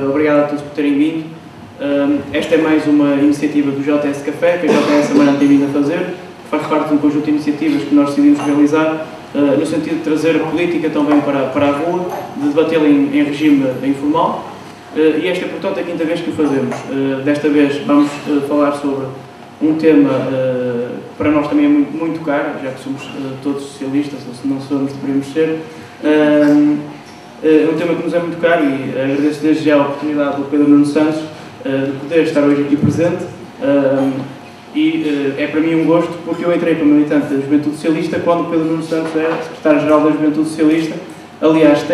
obrigado a todos por terem vindo. Esta é mais uma iniciativa do JS Café, que a JS Amarante tem vindo a fazer, faz parte de um conjunto de iniciativas que nós decidimos realizar, no sentido de trazer a política também para a rua, de debatê-la em regime informal. E esta é, portanto, a quinta vez que o fazemos. Desta vez vamos falar sobre um tema que para nós também é muito caro, já que somos todos socialistas, ou se não somos, deveríamos ser. É um tema que nos é muito caro e agradeço desde já a oportunidade do Pedro Nuno Santos de poder estar hoje aqui presente. É para mim um gosto, porque eu entrei para militante da Juventude Socialista quando o Pedro Nuno Santos era secretário-geral da Juventude Socialista. Aliás,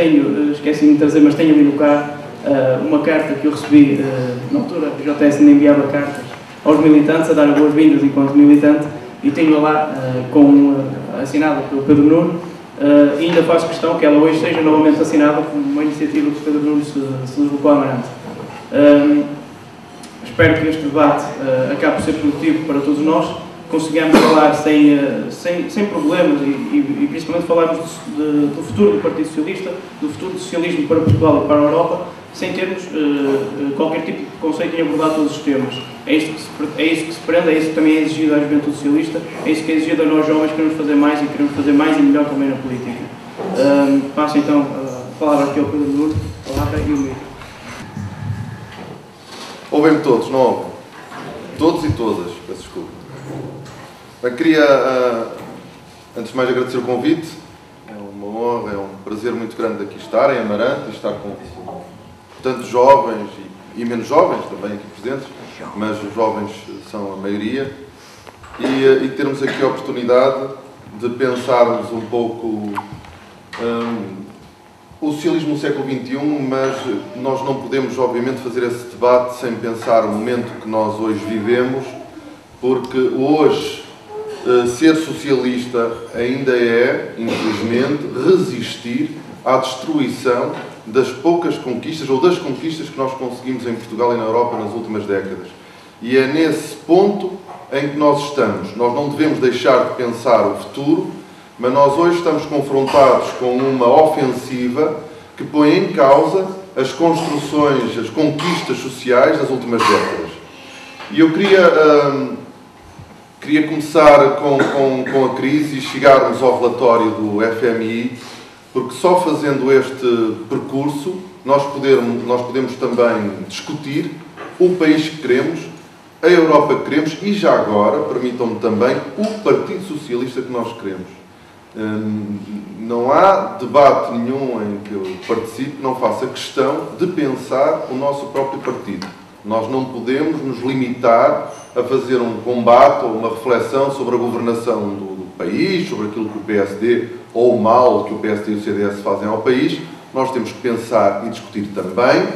esqueci-me de trazer, mas tenho ali no carro uma carta que eu recebi na altura, o JS ainda enviava cartas aos militantes a dar boas-vindas enquanto militante, e tenho lá assinada pelo Pedro Nuno, e ainda faço questão que ela hoje seja novamente assinada por uma iniciativa que o Pedro Nuno se deslocou a Amarante. Espero que este debate acabe por ser produtivo para todos nós, consigamos falar sem problemas e principalmente falarmos do futuro do Partido Socialista, do futuro do socialismo para Portugal e para a Europa, sem termos qualquer tipo de conceito em abordar todos os temas. É isso que se prende, é isso que também é exigido à Juventude Socialista, é isso que é exigido a nós jovens que queremos fazer mais e queremos fazer mais e melhor também na política. Passo então a palavra aqui ao Pedro Nuno, a palavra e o micro. Ouvem-me todos, não ouvem? Todos e todas, peço desculpa. Eu queria, antes de mais, agradecer o convite. É uma honra, é um prazer muito grande aqui estar em Amarante, estar com tantos jovens e menos jovens também aqui presentes, mas os jovens são a maioria, e termos aqui a oportunidade de pensarmos um pouco o socialismo no século XXI, mas nós não podemos, obviamente, fazer esse debate sem pensar o momento que nós hoje vivemos, porque hoje ser socialista ainda é, infelizmente, resistir à destruição das poucas conquistas, ou das conquistas que nós conseguimos em Portugal e na Europa nas últimas décadas. E é nesse ponto em que nós estamos. Nós não devemos deixar de pensar o futuro, mas nós hoje estamos confrontados com uma ofensiva que põe em causa as construções, as conquistas sociais das últimas décadas. E eu queria começar com a crise e chegarmos ao relatório do FMI, porque só fazendo este percurso nós podemos também discutir o país que queremos, a Europa que queremos e, já agora, permitam-me também, o Partido Socialista que nós queremos. Não há debate nenhum em que eu participe que não faça questão de pensar o nosso próprio partido. Nós não podemos nos limitar a fazer um combate ou uma reflexão sobre a governação do país, sobre aquilo que o PSD ou o mal que o PSD e o CDS fazem ao país. Nós temos que pensar e discutir também,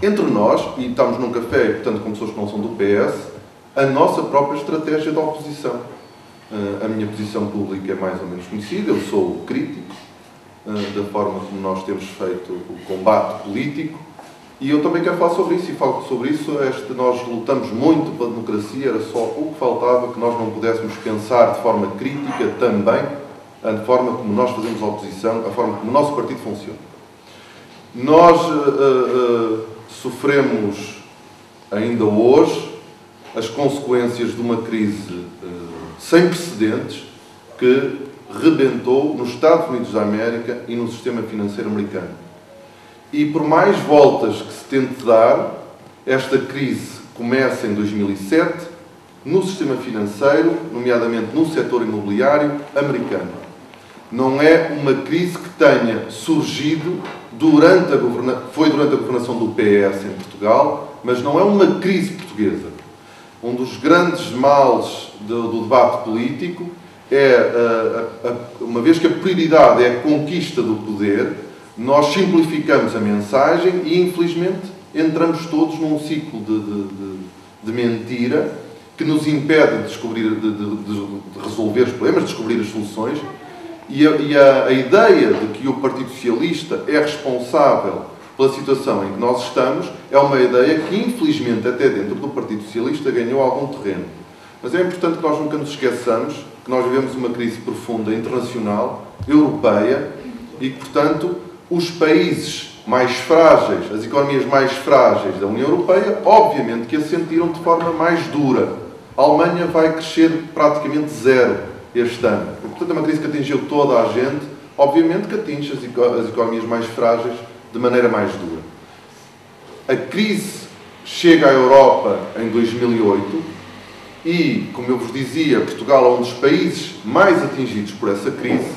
entre nós, e estamos num café, portanto, com pessoas que não são do PS, a nossa própria estratégia de oposição. A minha posição pública é mais ou menos conhecida, eu sou crítico da forma como nós temos feito o combate político, e eu também quero falar sobre isso, e falo sobre isso. Nós lutamos muito pela democracia, era só o que faltava que nós não pudéssemos pensar de forma crítica também a forma como nós fazemos a oposição, a forma como o nosso partido funciona. Nós sofremos ainda hoje as consequências de uma crise sem precedentes que rebentou nos Estados Unidos da América e no sistema financeiro americano. E por mais voltas que se tente dar, esta crise começa em 2007 no sistema financeiro, nomeadamente no setor imobiliário americano. Não é uma crise que tenha surgido durante a governação do PS em Portugal, mas não é uma crise portuguesa. Um dos grandes males do debate político é, uma vez que a prioridade é a conquista do poder, nós simplificamos a mensagem e, infelizmente, entramos todos num ciclo de mentira que nos impede de resolver os problemas, de descobrir as soluções. E a ideia de que o Partido Socialista é responsável pela situação em que nós estamos é uma ideia que, infelizmente, até dentro do Partido Socialista ganhou algum terreno. Mas é importante que nós nunca nos esqueçamos que nós vivemos uma crise profunda internacional, europeia, e que, portanto, os países mais frágeis, as economias mais frágeis da União Europeia, obviamente que a sentiram de forma mais dura. A Alemanha vai crescer praticamente zero este ano. Portanto, é uma crise que atingiu toda a gente, obviamente que atinge as economias mais frágeis de maneira mais dura. A crise chega à Europa em 2008 e, como eu vos dizia, Portugal é um dos países mais atingidos por essa crise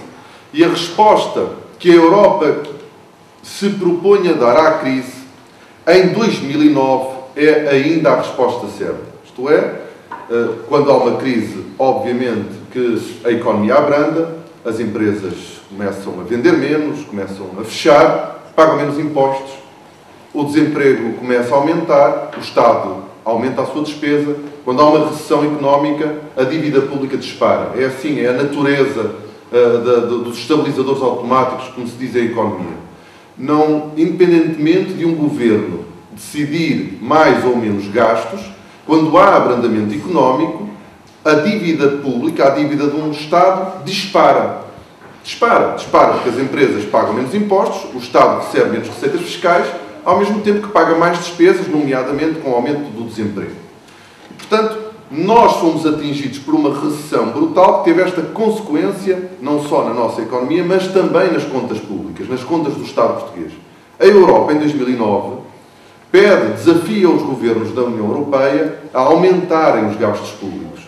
e a resposta que a Europa se propõe a dar à crise em 2009 é ainda a resposta certa. Isto é, quando há uma crise, obviamente que a economia abranda, as empresas começam a vender menos, começam a fechar, pagam menos impostos, o desemprego começa a aumentar, o Estado aumenta a sua despesa. Quando há uma recessão económica, a dívida pública dispara. É assim, é a natureza dos estabilizadores automáticos, como se diz em economia. Não, independentemente de um governo decidir mais ou menos gastos, quando há abrandamento económico, a dívida pública, a dívida de um Estado, dispara. Dispara, porque as empresas pagam menos impostos, o Estado recebe menos receitas fiscais, ao mesmo tempo que paga mais despesas, nomeadamente com o aumento do desemprego. Portanto, nós fomos atingidos por uma recessão brutal que teve esta consequência, não só na nossa economia, mas também nas contas públicas, nas contas do Estado português. A Europa, em 2009, desafia os governos da União Europeia a aumentarem os gastos públicos.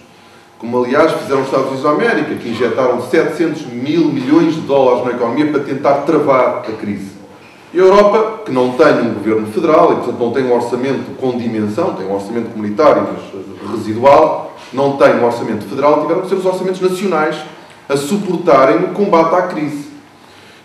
Como, aliás, fizeram os Estados Unidos da América, que injetaram 700 mil milhões de dólares na economia para tentar travar a crise. E a Europa, que não tem um governo federal e, portanto, não tem um orçamento com dimensão, tem um orçamento comunitário, mas residual, não tem um orçamento federal, tiveram que ser os orçamentos nacionais a suportarem o combate à crise.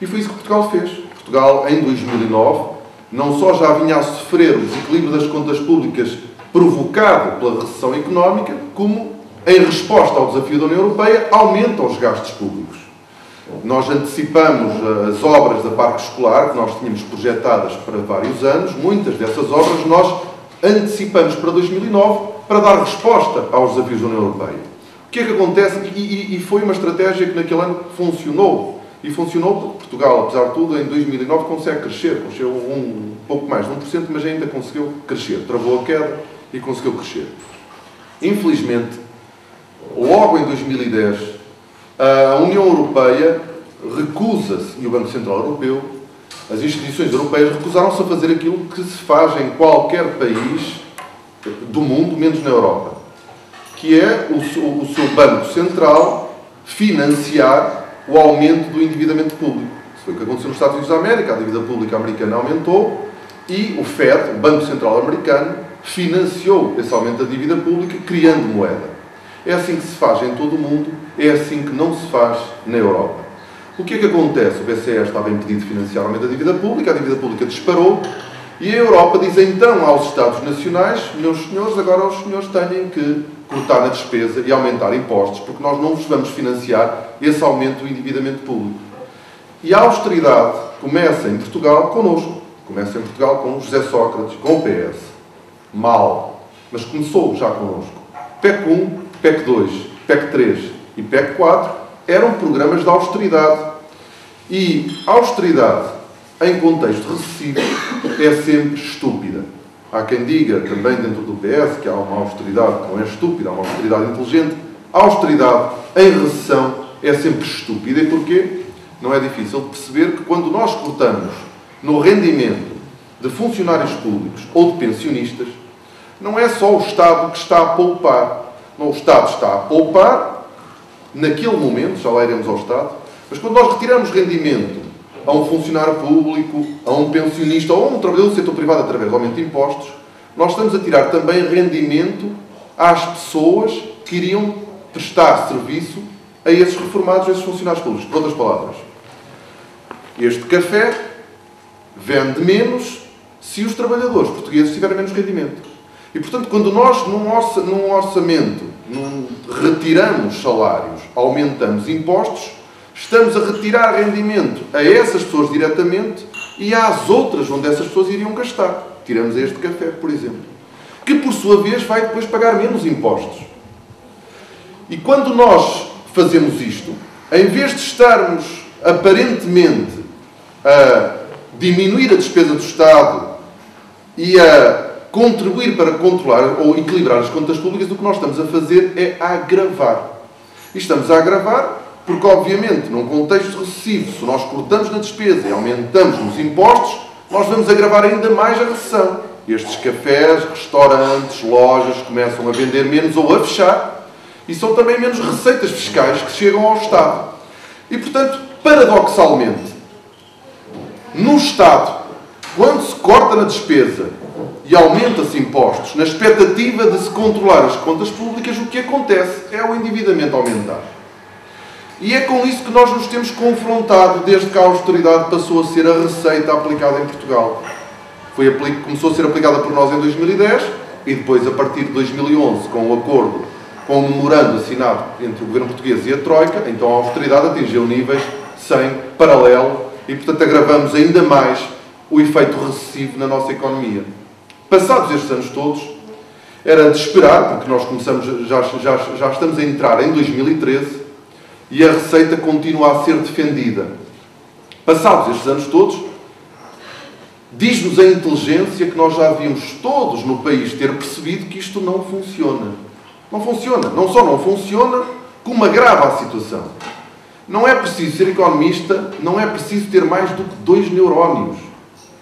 E foi isso que Portugal fez. Portugal, em 2009, não só já vinha a sofrer o desequilíbrio das contas públicas provocado pela recessão económica, como, em resposta ao desafio da União Europeia, aumenta os gastos públicos. Nós antecipamos as obras da Parque Escolar, que nós tínhamos projetadas para vários anos. Muitas dessas obras nós antecipamos para 2009 para dar resposta aos desafios da União Europeia. O que é que acontece? E foi uma estratégia que naquele ano funcionou. E funcionou porque Portugal, apesar de tudo, em 2009 consegue crescer. Cresceu um pouco mais de 1%, mas ainda conseguiu crescer. Travou a queda e conseguiu crescer. Infelizmente, logo em 2010, a União Europeia recusa-se, e o Banco Central Europeu, as instituições europeias recusaram-se a fazer aquilo que se faz em qualquer país do mundo, menos na Europa, que é o seu Banco Central financiar o aumento do endividamento público. Isso foi o que aconteceu nos Estados Unidos da América, a dívida pública americana aumentou e o FED, o Banco Central Americano, financiou esse aumento da dívida pública criando moeda. É assim que se faz em todo o mundo, é assim que não se faz na Europa. O que é que acontece? O BCE estava impedido de financiar o aumento da dívida pública disparou, e a Europa diz então aos Estados nacionais: meus senhores, agora os senhores têm que cortar na despesa e aumentar impostos, porque nós não vos vamos financiar esse aumento do endividamento público. E a austeridade começa em Portugal connosco, começa em Portugal com José Sócrates, com o PS. Mal, mas começou já connosco. PEC 1, PEC 2, PEC 3 e PEC 4 eram programas de austeridade. E a austeridade, em contexto recessivo, é sempre estúpida. Há quem diga, também dentro do PS, que há uma austeridade que não é estúpida, há uma austeridade inteligente. A austeridade, em recessão, é sempre estúpida. E porquê? Não é difícil de perceber que quando nós cortamos no rendimento de funcionários públicos ou de pensionistas, não é só o Estado que está a poupar. Não, o Estado está a poupar naquele momento, já lá iremos ao Estado, mas quando nós retiramos rendimento a um funcionário público, a um pensionista ou a um trabalhador do setor privado através do aumento de impostos, nós estamos a tirar também rendimento às pessoas que iriam prestar serviço a esses reformados, a esses funcionários públicos. Por outras palavras, este café vende menos se os trabalhadores portugueses tiverem menos rendimento. E, portanto, quando nós, num orçamento, retiramos salários, aumentamos impostos, estamos a retirar rendimento a essas pessoas diretamente e às outras onde essas pessoas iriam gastar. Tiramos a este café, por exemplo, que, por sua vez, vai depois pagar menos impostos. E quando nós fazemos isto, em vez de estarmos, aparentemente, a diminuir a despesa do Estado e a contribuir para controlar ou equilibrar as contas públicas, o que nós estamos a fazer é agravar. E estamos a agravar porque, obviamente, num contexto recessivo, se nós cortamos na despesa e aumentamos nos impostos, nós vamos agravar ainda mais a recessão. Estes cafés, restaurantes, lojas começam a vender menos ou a fechar e são também menos receitas fiscais que chegam ao Estado. E, portanto, paradoxalmente, no Estado, quando se corta na despesa e aumenta-se impostos, na expectativa de se controlar as contas públicas, o que acontece é o endividamento aumentar. E é com isso que nós nos temos confrontado desde que a austeridade passou a ser a receita aplicada em Portugal. Começou a ser aplicada por nós em 2010 e depois, a partir de 2011, com o acordo, com o memorando assinado entre o governo português e a Troika, então a austeridade atingiu níveis sem paralelo e, portanto, agravamos ainda mais o efeito recessivo na nossa economia. Passados estes anos todos, era de esperar, porque nós começamos, já estamos a entrar em 2013 e a receita continua a ser defendida. Passados estes anos todos, diz-nos a inteligência que nós já havíamos todos no país ter percebido que isto não funciona. Não funciona. Não só não funciona, como agrava a situação. Não é preciso ser economista, não é preciso ter mais do que 2 neurónios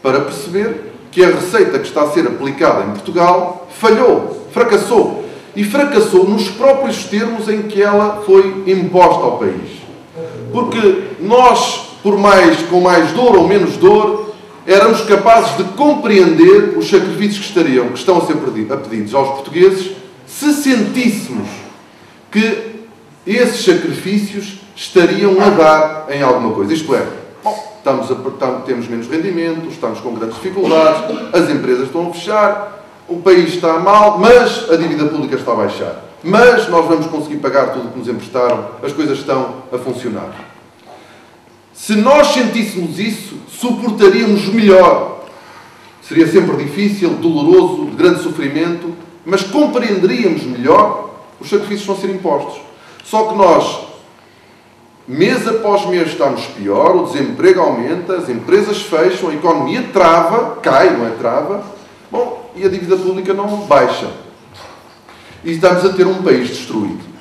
para perceber que a receita que está a ser aplicada em Portugal falhou, fracassou. E fracassou nos próprios termos em que ela foi imposta ao país. Porque nós, com mais dor ou menos dor, éramos capazes de compreender os sacrifícios que estão a ser pedidos aos portugueses, se sentíssemos que esses sacrifícios estariam a dar em alguma coisa. Isto é, temos menos rendimento, estamos com grandes dificuldades, as empresas estão a fechar, o país está mal, mas a dívida pública está a baixar. Mas nós vamos conseguir pagar tudo o que nos emprestaram, as coisas estão a funcionar. Se nós sentíssemos isso, suportaríamos melhor. Seria sempre difícil, doloroso, de grande sofrimento, mas compreenderíamos melhor os sacrifícios que vão ser impostos. Só que nós, mês após mês, estamos pior, o desemprego aumenta, as empresas fecham, a economia trava, cai, não é trava, bom, e a dívida pública não baixa. E estamos a ter um país destruído.